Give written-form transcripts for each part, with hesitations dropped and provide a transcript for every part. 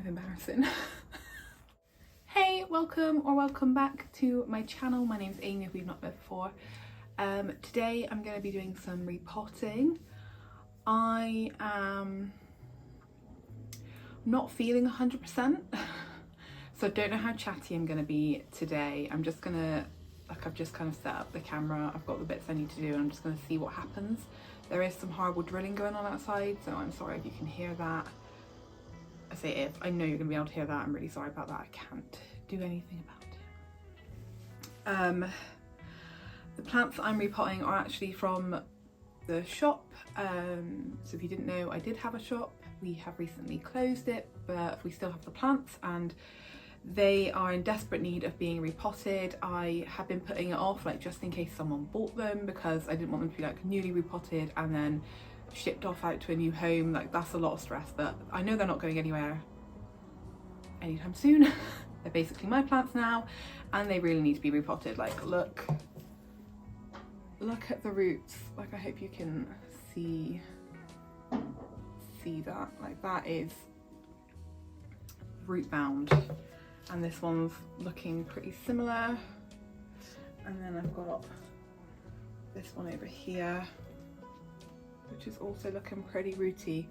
of embarrassing. Hey, welcome back to my channel. My name's Amy if we've not met before. Today I'm going to be doing some repotting. I am not feeling 100%, so I don't know how chatty I'm going to be today. I'm just going to, I've just kind of set up the camera, I've got the bits I need to do, and I'm just going to see what happens. There is some horrible drilling going on outside, so I'm sorry if you can hear that. I say if, I know you're going to be able to hear that. I'm really sorry about that. I can't do anything about it. The plants I'm repotting are actually from the shop. So if you didn't know, I did have a shop. We have recently closed it, but we still have the plants and they are in desperate need of being repotted. I have been putting it off, like just in case someone bought them, because I didn't want them to be like newly repotted and then shipped off out to a new home. Like that's a lot of stress, but I know they're not going anywhere anytime soon. They're basically my plants now and they really need to be repotted. Like look at the roots. Like I hope you can see that. Like that is root bound, and this one's looking pretty similar. And then I've got this one over here, which is also looking pretty rooty.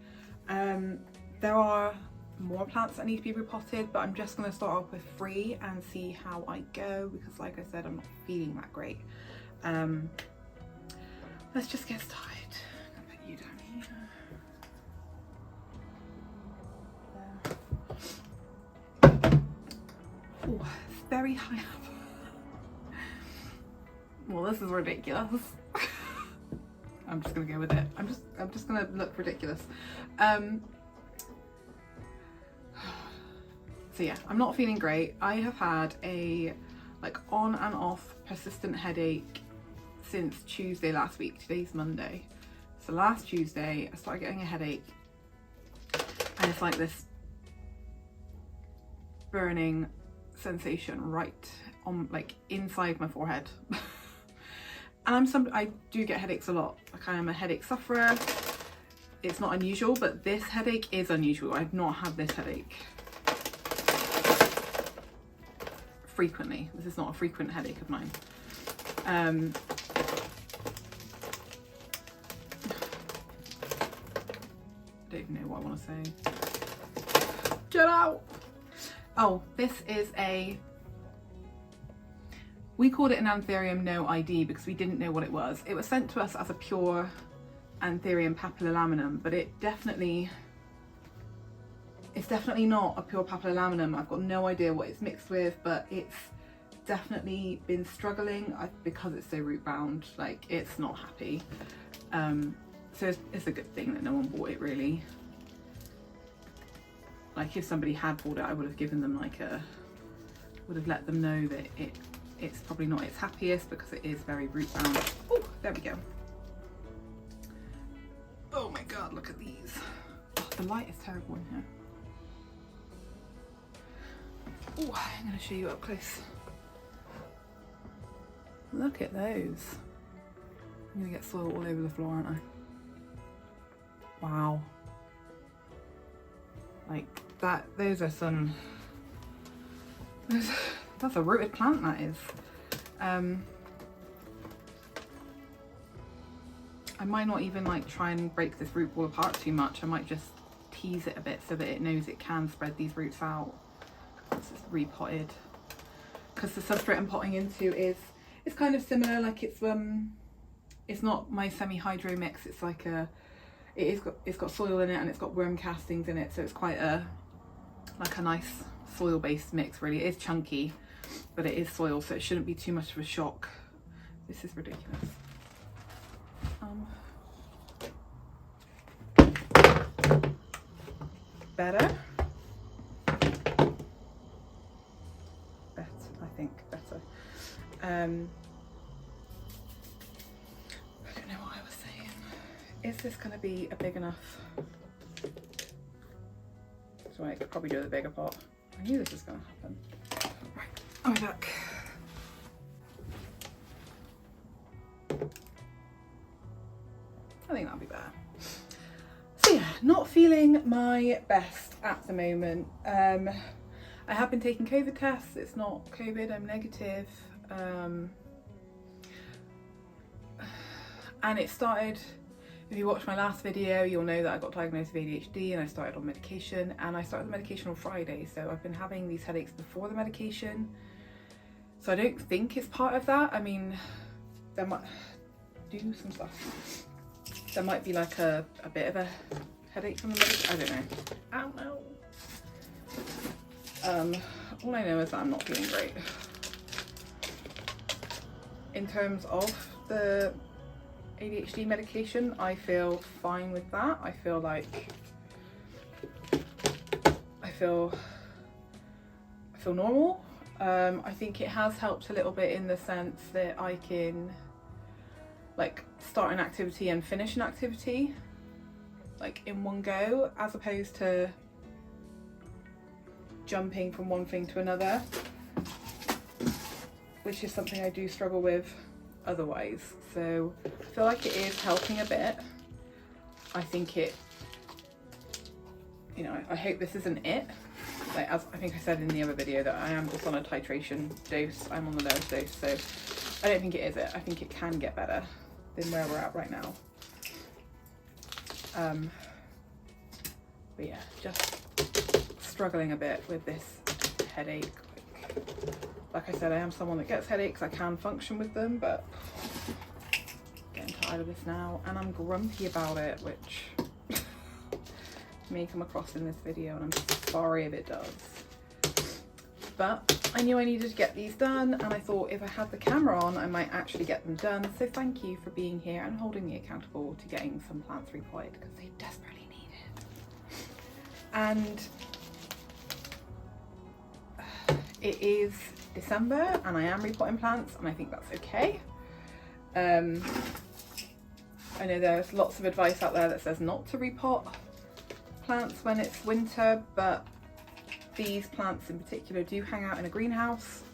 There are more plants that need to be repotted, but I'm just going to start off with 3 and see how I go, because like I said, I'm not feeling that great. Let's just get started. I'll put you down here. Oh, it's very high up. Well, this is ridiculous. I'm just gonna go with it. I'm just gonna look ridiculous. So yeah, I'm not feeling great. I have had a like on and off persistent headache since Tuesday last week. Today's Monday. So last Tuesday I started getting a headache and it's like this burning sensation right on like inside my forehead. And I do get headaches a lot. Like I am a headache sufferer. It's not unusual, but this headache is unusual. I've not had this headache frequently. This is not a frequent headache of mine. I don't even know what I want to say. Get out! Oh, this is we called it an Anthurium no ID because we didn't know what it was. It was sent to us as a pure Anthurium papillolaminum, but it's definitely not a pure papillolaminum. I've got no idea what it's mixed with, but it's definitely been struggling because it's so root bound. Like it's not happy. So it's a good thing that no one bought it really. Like if somebody had bought it, I would have given them like would have let them know that it's probably not its happiest because it is very root bound. Oh, there we go. Oh my god, look at these. Oh, the light is terrible in here. Oh, I'm going to show you up close. Look at those. I'm going to get soil all over the floor, aren't I? Wow. Like that, those are some, that's a rooted plant, that is. I might not even like try and break this root ball apart too much. I might just tease it a bit so that it knows it can spread these roots out. This is repotted because the substrate I'm potting into is kind of similar. Like it's not my semi-hydro mix. It's like it's got soil in it and it's got worm castings in it, so it's quite a nice soil-based mix. Really, it is chunky, but it is soil, so it shouldn't be too much of a shock. This is ridiculous. Better. I think better. I don't know what I was saying. Is this going to be a big enough? So I could probably do the bigger pot. I knew this was going to happen. Right, I'll be back. I think that'll be better. So yeah, not feeling my best at the moment. I have been taking COVID tests. It's not COVID, I'm negative. And it started, if you watched my last video, you'll know that I got diagnosed with ADHD and I started on medication, and I started the medication on Friday. So I've been having these headaches before the medication. So I don't think it's part of that. I mean, there might do some stuff. There might be like a bit of a headache from the medication. I don't know. I don't know. All I know is that I'm not feeling great. In terms of the ADHD medication, I feel fine with that. I feel like I feel normal. I think it has helped a little bit in the sense that I can like start an activity and finish an activity like in one go, as opposed to jumping from one thing to another, which is something I do struggle with otherwise. So I feel like it is helping a bit. I think it, you know, I hope this isn't it. Like, as I think I said in the other video, that I am just on a titration dose. I'm on the lowest dose, so I don't think it is it. I think it can get better than where we're at right now. But yeah, just struggling a bit with this headache. Like I said, I am someone that gets headaches. I can function with them, but getting tired of this now, and I'm grumpy about it, which may come across in this video, and I'm sorry if it does. But I knew I needed to get these done, and I thought if I had the camera on, I might actually get them done. So thank you for being here and holding me accountable to getting some plants repotted, because they desperately need it. And it is December and I am repotting plants, and I think that's okay. I know there's lots of advice out there that says not to repot plants when it's winter, but these plants in particular do hang out in a greenhouse.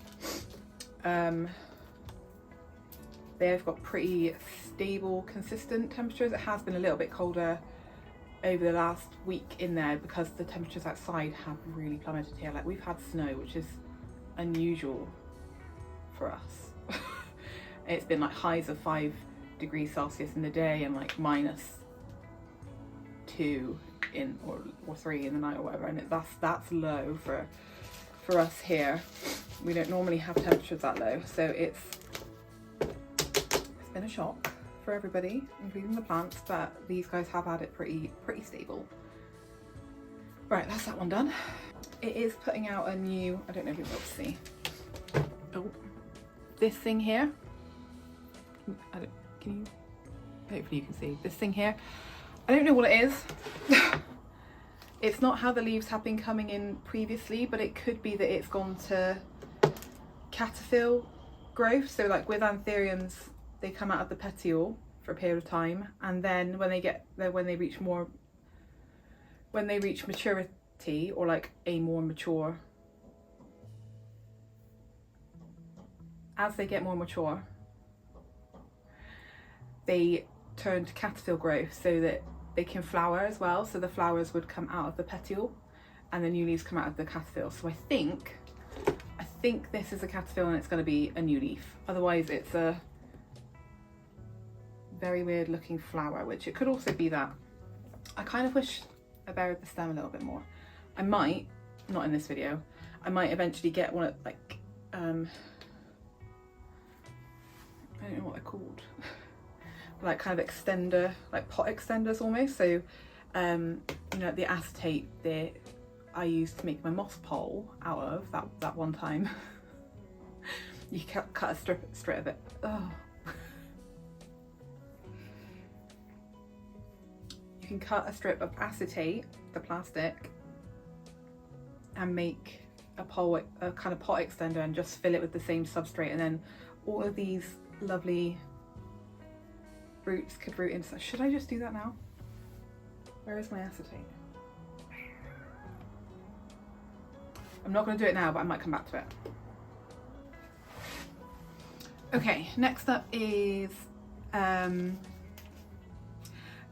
They've got pretty stable, consistent temperatures. It has been a little bit colder over the last week in there because the temperatures outside have really plummeted here. Like, we've had snow, which is unusual for us. It's been like highs of 5 degrees Celsius in the day and like -2 in or 3 in the night or whatever, and that's low for us here. We don't normally have temperatures that low, so it's been a shock for everybody, including the plants, but these guys have had it pretty stable. Right, that's that one done. It is putting out a new, I don't know if you'll be able to see, oh, this thing here. Hopefully you can see this thing here. I don't know what it is. It's not how the leaves have been coming in previously, but it could be that it's gone to cataphyll growth. So like with anthuriums, they come out of the petiole for a period of time, and then when they reach maturity, or like a more mature, as they get more mature, they turn to cataphyll growth so that they can flower as well. So the flowers would come out of the petiole and the new leaves come out of the cataphyll. So I think this is a cataphyll and it's going to be a new leaf. Otherwise it's a very weird looking flower, which it could also be that. I kind of wish I buried the stem a little bit more. I might, not in this video, I might eventually get one of like, I don't know what they're called. Like kind of extender, like pot extenders almost. So, you know, the acetate that I used to make my moss pole out of that one time. You cut a strip of it. Oh. You can cut a strip of acetate, the plastic, and make a kind of pot extender and just fill it with the same substrate, and then all of these lovely roots could root into. Should I just do that now? Where is my acetate? I'm not going to do it now, but I might come back to it. Okay, next up is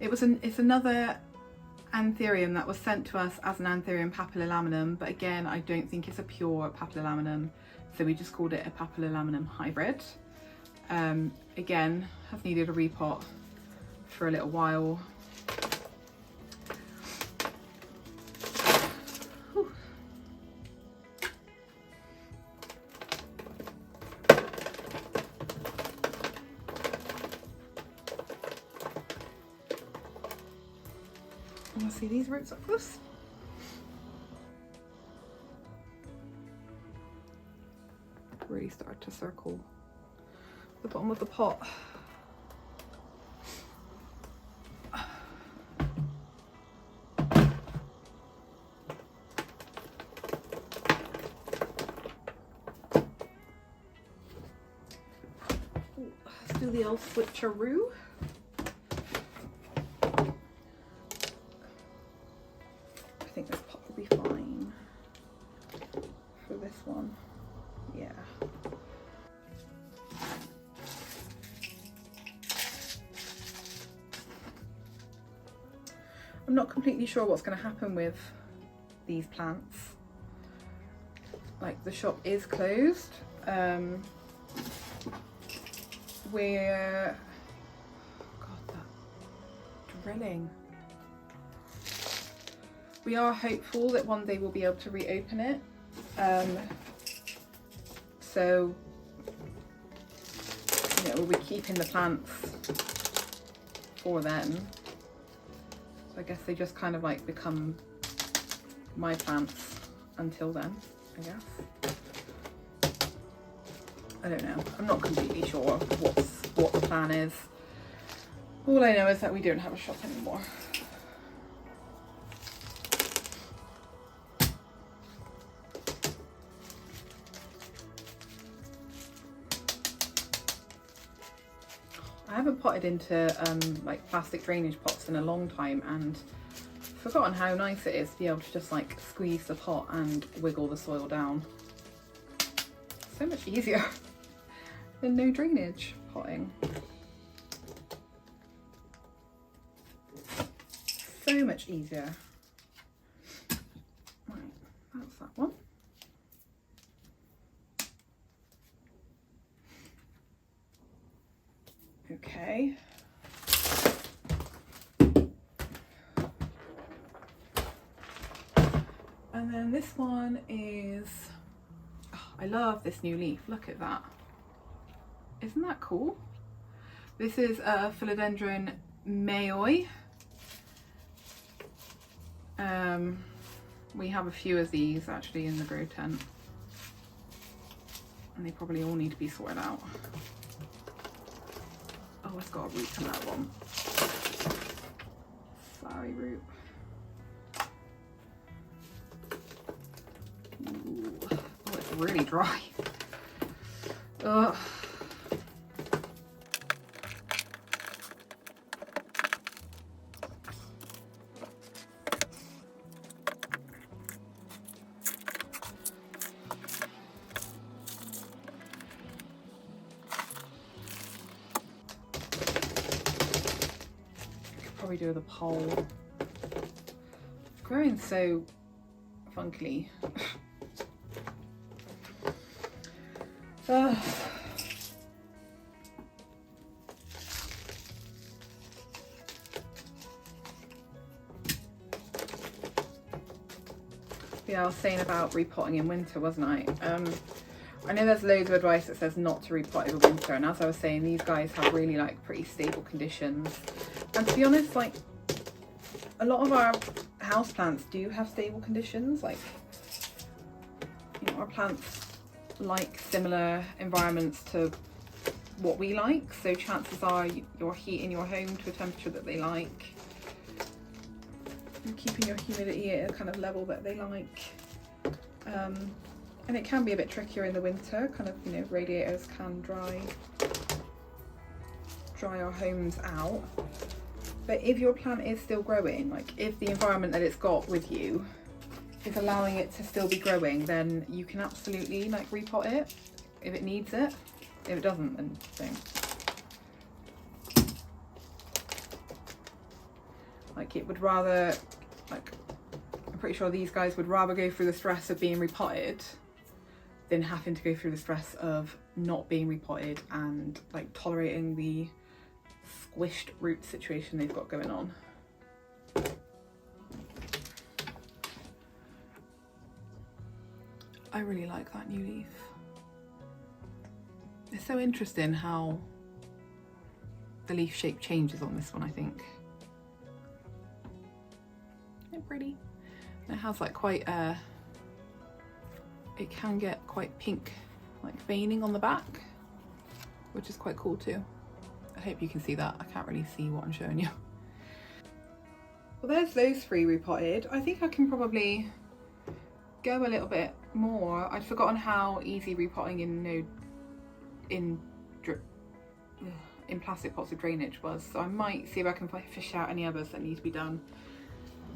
it's another anthurium that was sent to us as an anthurium papilolaminum, but again, I don't think it's a pure papilolaminum, so we just called it a papilolaminum hybrid. Again, has needed a repot for a little while. Whew. Want to see these roots up close? Really start to circle the bottom of the pot. Let's do the old switcheroo. I think this pot will be fine for this one. Yeah. I'm not completely sure what's going to happen with these plants. Like, the shop is closed. We're, God, that drilling. We are hopeful that one day we'll be able to reopen it. So, you know, we'll be keeping the plants for then. So I guess they just kind of like become my plants until then, I guess. I don't know. I'm not completely sure what the plan is. All I know is that we don't have a shop anymore. I haven't potted into like plastic drainage pots in a long time, and forgotten how nice it is to be able to just like squeeze the pot and wiggle the soil down. So much easier than no drainage potting. So much easier. Right, that's that one. Okay. And then this one is, oh, I love this new leaf. Look at that. Isn't that cool? This is a Philodendron mayoi. We have a few of these actually in the grow tent, and they probably all need to be sorted out. Oh, it's got a root on that one. Sorry, root. Ooh. Oh, it's really dry. Ugh. Probably do with a pole. It's growing so funkily. Yeah, I was saying about repotting in winter, wasn't I? I know there's loads of advice that says not to repot over winter, and as I was saying, these guys have really like pretty stable conditions. And to be honest, like a lot of our houseplants do have stable conditions. Like, you know, our plants like similar environments to what we like, so chances are you're heating your home to a temperature that they like. You're keeping your humidity at a kind of level that they like. And it can be a bit trickier in the winter, kind of, you know, radiators can dry our homes out. But if your plant is still growing, like if the environment that it's got with you is allowing it to still be growing, then you can absolutely like repot it if it needs it. If it doesn't, then don't. Like, it would rather I'm pretty sure these guys would rather go through the stress of being repotted than having to go through the stress of not being repotted and like tolerating the squished root situation they've got going on. I really like that new leaf. It's so interesting how the leaf shape changes on this one, I think. Isn't it pretty? And it has like quite it can get quite pink, like veining on the back, which is quite cool too. I hope you can see that. I can't really see what I'm showing you. Well, there's those 3 repotted. I think I can probably go a little bit more. I'd forgotten how easy repotting in plastic pots with drainage was, so I might see if I can fish out any others that need to be done,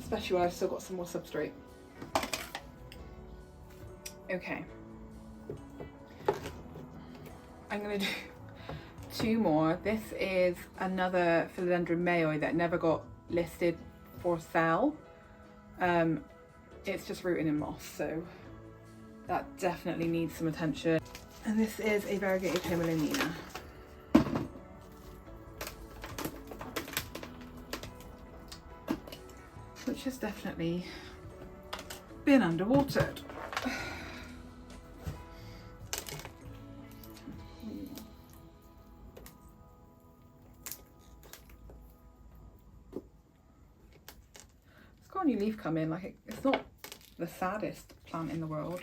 especially when I've still got some more substrate. Okay, I'm gonna do 2 more. This is another Philodendron mayoi that never got listed for sale. It's just rooting in moss, so that definitely needs some attention. And this is a variegated Himalayanina. Which has definitely been underwatered. It's got a new leaf come in. Like it's not the saddest plant in the world.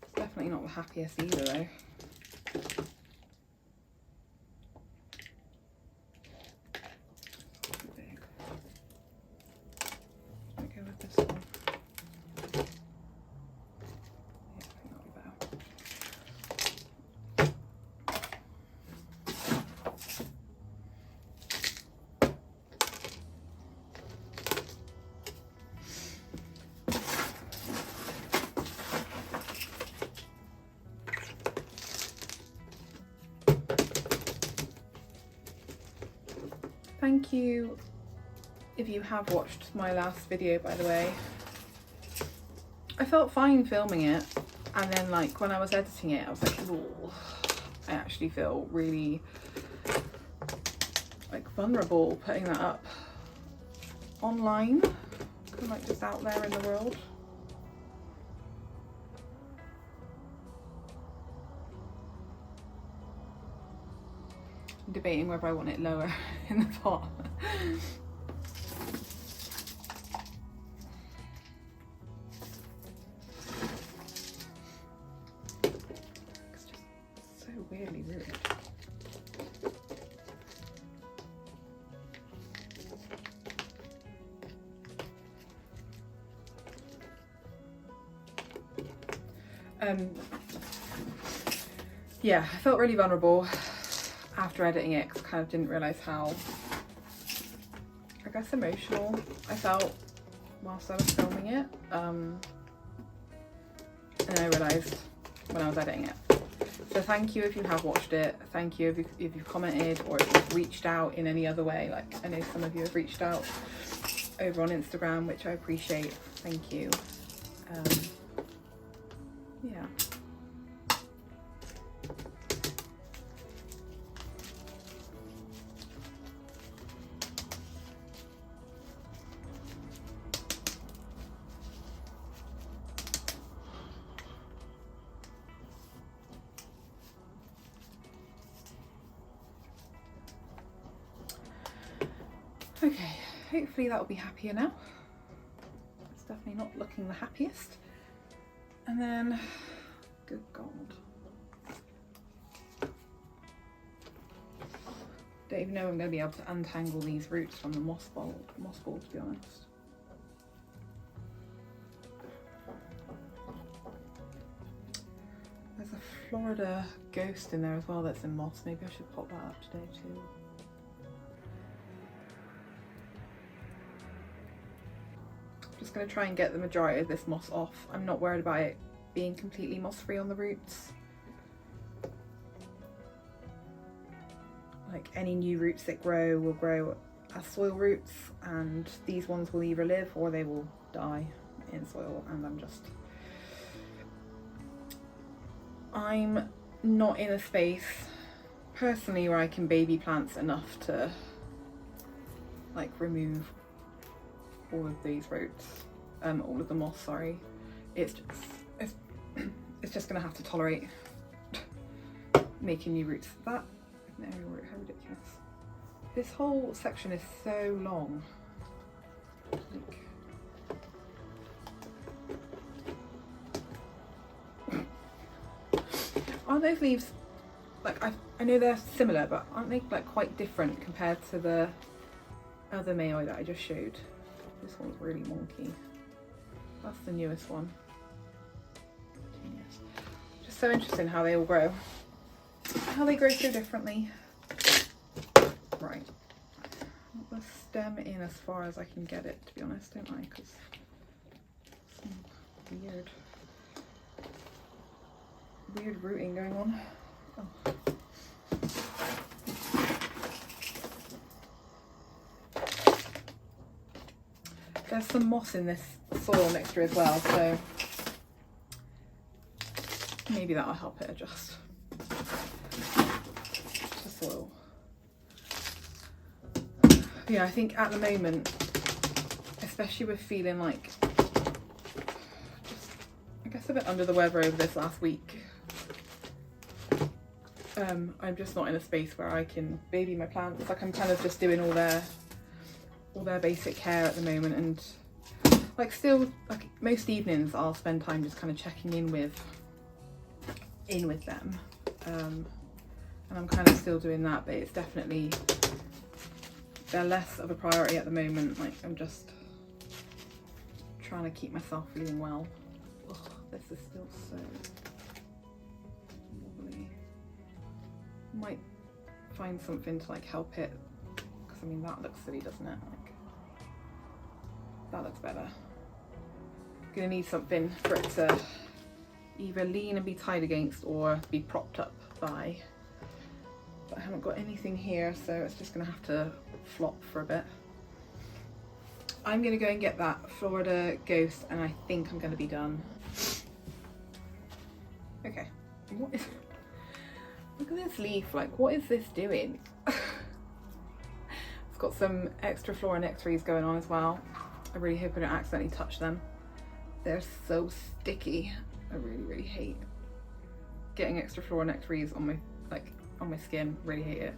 It's definitely not the happiest either though. Thank you if you have watched my last video, by the way. I felt fine filming it, and then like when I was editing it I was like, oh, I actually feel really like vulnerable putting that up online, kind of like just out there in the world. I'm debating whether I want it lower in the pot. It's just so weirdly rooted. Yeah, I felt really vulnerable after editing it because I kind of didn't realise how, I guess, emotional I felt whilst I was filming it. And I realised when I was editing it. So thank you if you have watched it. Thank you if you've commented or if you've reached out in any other way. Like I know some of you have reached out over on Instagram, which I appreciate. Thank you. Yeah. Okay, hopefully that will be happier now. It's definitely not looking the happiest. And then, good God. Don't even know I'm going to be able to untangle these roots from the moss ball, to be honest. There's a Florida ghost in there as well that's in moss. Maybe I should pop that up today too. Just going to try and get the majority of this moss off. I'm not worried about it being completely moss free on the roots. Like any new roots that grow will grow as soil roots, and these ones will either live or they will die in soil, and I'm not in a space personally where I can baby plants enough to like remove all of these roots, all of the moss, sorry. It's just gonna have to tolerate making new roots. That, no, how ridiculous. This whole section is so long. Like, aren't those leaves, like, I know they're similar, but aren't they like quite different compared to the other Mayoi that I just showed? This one's really wonky. That's the newest one. Just so interesting how they all grow. How they grow so differently. Right. I'll the stem in as far as I can get it, to be honest, don't I? Because some weird rooting going on. Oh. There's some moss in this soil mixture as well, so maybe that'll help it adjust the soil. Yeah, I think at the moment, especially with feeling like just, I guess, a bit under the weather over this last week, I'm just not in a space where I can baby my plants. Like, I'm kind of just doing all their basic care at the moment, and like still, like, most evenings I'll spend time just kind of checking in with them, and I'm kind of still doing that, but it's definitely, they're less of a priority at the moment. Like, I'm just trying to keep myself feeling well. Ugh, this is still so wobbly. Might find something to like help it, because I mean that looks silly, doesn't it? Like, that looks better. Gonna need something for it to either lean and be tied against or be propped up by. But I haven't got anything here, so it's just gonna have to flop for a bit. I'm gonna go and get that Florida Ghost, and I think I'm gonna be done. Okay, what is, look at this leaf, like, what is this doing? It's got some extra Flora nectaries going on as well. I really hope I don't accidentally touch them. They're so sticky. I really hate getting extra Flora nectaries on my, like, on my skin. Really hate it.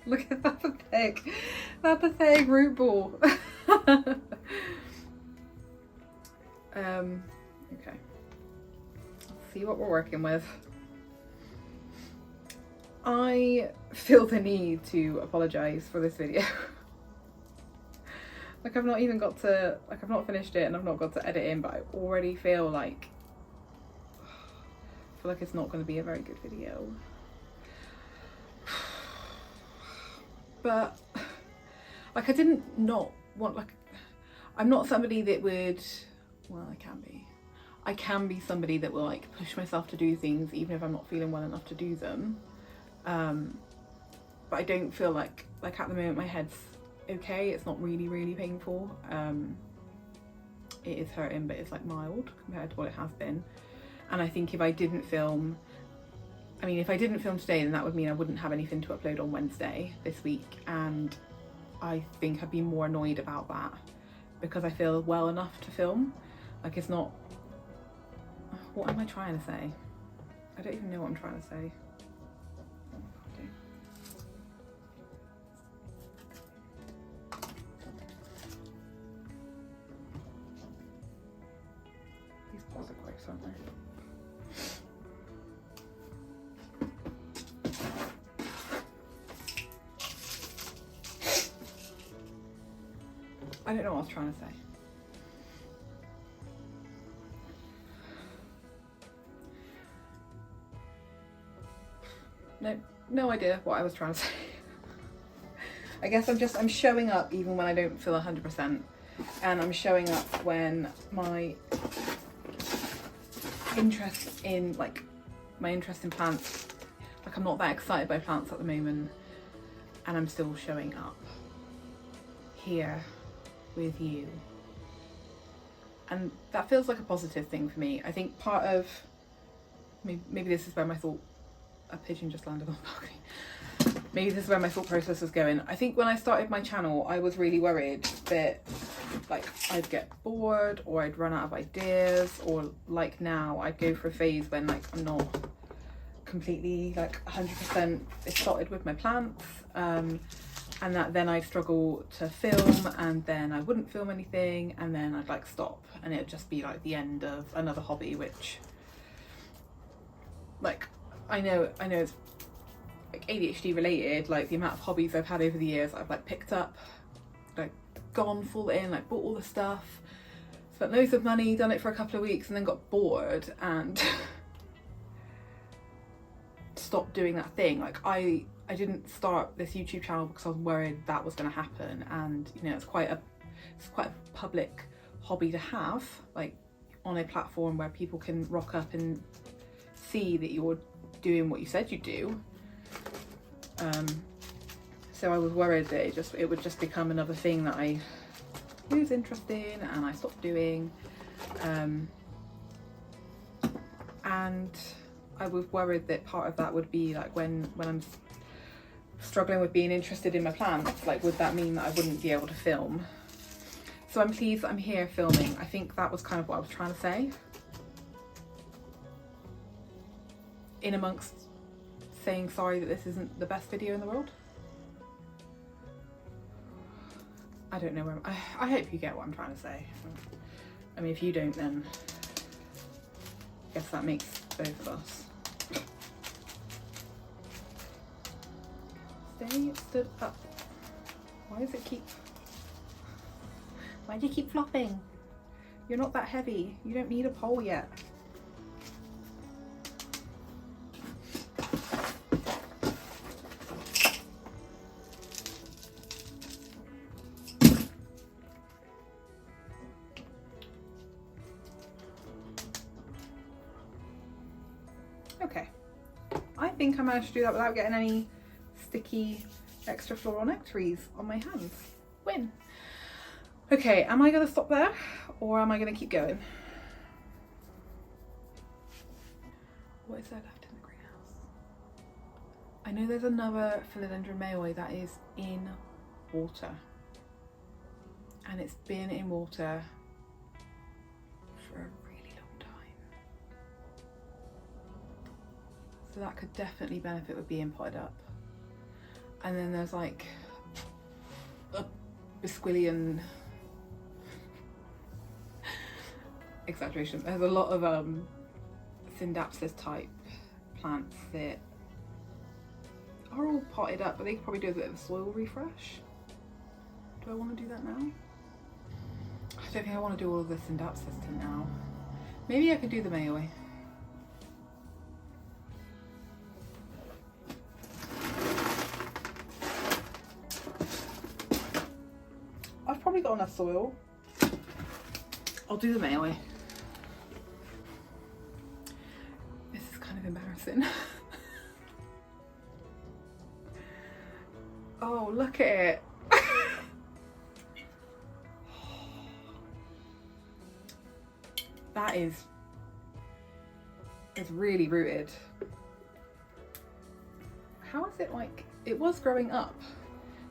Look at that pathetic root ball. Okay. Let's see what we're working with. I feel the need to apologise for this video. Like, I've not even got to, like, I've not finished it and I've not got to edit in, but I already feel like it's not going to be a very good video. But like, I didn't not want, like, I'm not somebody that would, well, I can be somebody that will like push myself to do things even if I'm not feeling well enough to do them. But I don't feel like at the moment my head's okay. It's not really painful. It is hurting, but it's like mild compared to what it has been. And I think if I didn't film today, then that would mean I wouldn't have anything to upload on Wednesday this week, and I think I'd be more annoyed about that because I feel well enough to film. Like, it's not, what am I trying to say? I don't even know what I'm trying to say. Okay. These balls are quite, aren't they? I don't know what I was trying to say. No idea what I was trying to say. I guess I'm showing up even when I don't feel 100%, and I'm showing up when my interest in plants, like, I'm not that excited by plants at the moment, and I'm still showing up here with you. And that feels like a positive thing for me. I think part of, maybe this is where my thought, a pigeon just landed on the balcony. Maybe this is where my thought process was going. I think when I started my channel, I was really worried that like I'd get bored or I'd run out of ideas, or like now I'd go for a phase when like I'm not completely like 100% besotted with my plants, and that then I'd struggle to film, and then I wouldn't film anything, and then I'd like stop, and it'd just be like the end of another hobby, which like I know it's like ADHD related, like the amount of hobbies I've had over the years I've like picked up, like gone full in, like bought all the stuff, spent loads of money, done it for a couple of weeks and then got bored and stopped doing that thing. Like I didn't start this YouTube channel because I was worried that was going to happen, and you know it's quite a public hobby to have, like on a platform where people can rock up and see that you're doing what you said you do. So I was worried that it would just become another thing that I lose interest in and I stopped doing, and I was worried that part of that would be like when I'm struggling with being interested in my plants, like would that mean that I wouldn't be able to film? So I'm pleased that I'm here filming. I think that was kind of what I was trying to say, in amongst saying sorry that this isn't the best video in the world. I don't know where I hope you get what I'm trying to say. I mean, if you don't, then I guess that makes both of us. Stay stood up. Why do you keep flopping? You're not that heavy. You don't need a pole yet. Okay, I think I managed to do that without getting any sticky extra floral nectaries on my hands. Win. Okay, am I going to stop there or am I going to keep going? What is there left in the greenhouse? I know there's another philodendron mayoi that is in water, and it's been in water for a really long time. So that could definitely benefit with being potted up. And then there's like a bisquillion, exaggeration, there's a lot of syndapsis type plants that are all potted up, but they could probably do a bit of a soil refresh. Do I want to do that now? I don't think I want to do all of the syndapsis now. Maybe I could do the mayoi. I've probably got enough soil. I'll do the mayoi. This is kind of embarrassing. Oh, look at it. That is, it's really rooted. How is it like, it was growing up.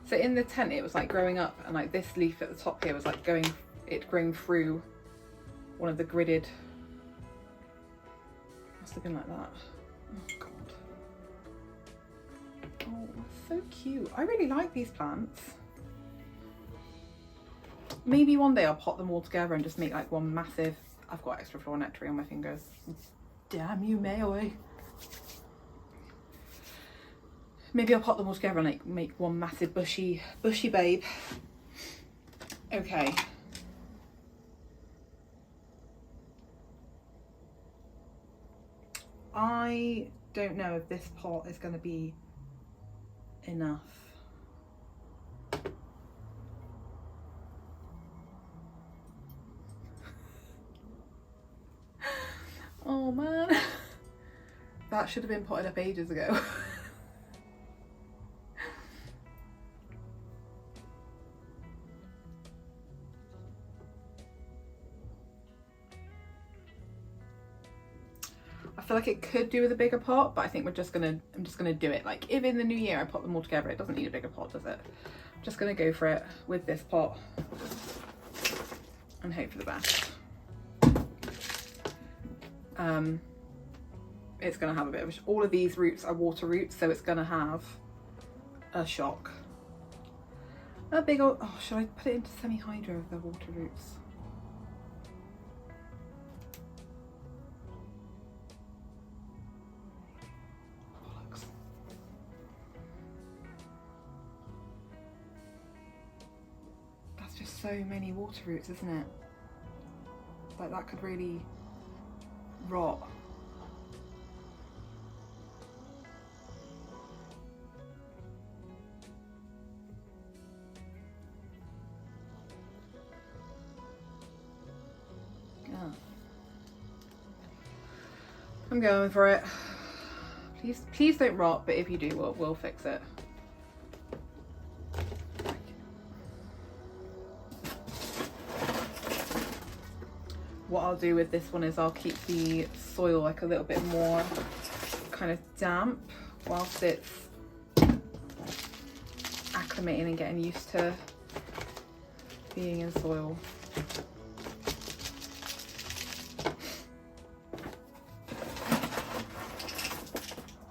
So in the tent it was like growing up, and like this leaf at the top here was like growing through one of the gridded, must have been like that. Oh god. Oh, that's so cute. I really like these plants. Maybe one day I'll pot them all together and just make like one massive, I've got extra floral nectar on my fingers. Damn you, mayoi. Maybe I'll pot them all together and like make one massive bushy babe. Okay. I don't know if this pot is going to be enough. Oh man, that should have been potted up ages ago. I feel like it could do with a bigger pot, but I think I'm just gonna do it. Like if in the new year I put them all together, it doesn't need a bigger pot, does it? I'm just gonna go for it with this pot and hope for the best. It's gonna have a bit of all of these roots are water roots, so it's gonna have a shock. A big old, oh, should I put it into semi-hydro of the water roots? Bollocks. That's just so many water roots, isn't it? Like that could really rot. I'm going for it. Please don't rot, but if you do, we'll fix it. What I'll do with this one is I'll keep the soil like a little bit more kind of damp whilst it's acclimating and getting used to being in soil.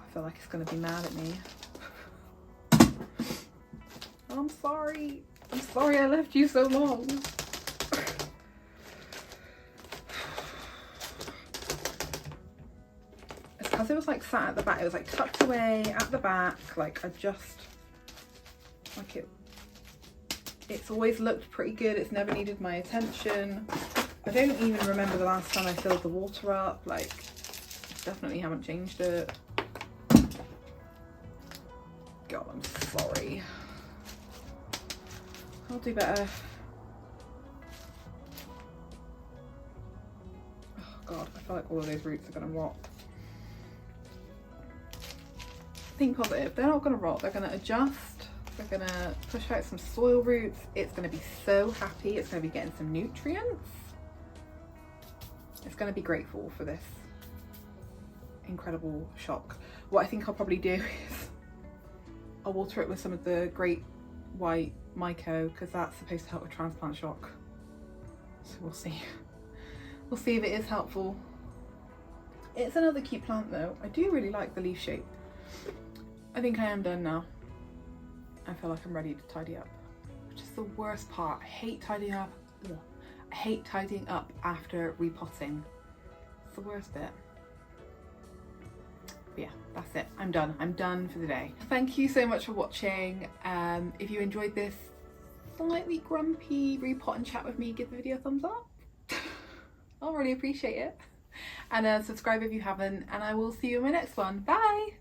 I feel like it's gonna be mad at me. I'm sorry. I'm sorry I left you so long. It's because it was like sat at the back. It was like tucked away at the back. Like I just, like it's always looked pretty good. It's never needed my attention. I don't even remember the last time I filled the water up. Like definitely haven't changed it. God, I'm sorry. I'll do better. Oh God, I feel like all of those roots are gonna rot. Think positive, they're not gonna rot, they're gonna adjust, they're gonna push out some soil roots, it's gonna be so happy, it's gonna be getting some nutrients. It's gonna be grateful for this incredible shock. What I think I'll probably do is I'll water it with some of the Great White Myco because that's supposed to help with transplant shock. So we'll see. We'll see if it is helpful. It's another cute plant though. I do really like the leaf shape. I think I am done now. I feel like I'm ready to tidy up, which is the worst part. I hate tidying up. Ugh. I hate tidying up after repotting. It's the worst bit. But yeah, that's it. I'm done. I'm done for the day. Thank you so much for watching. If you enjoyed this slightly grumpy repot and chat with me, give the video a thumbs up. I'll really appreciate it. And subscribe if you haven't, and I will see you in my next one. Bye!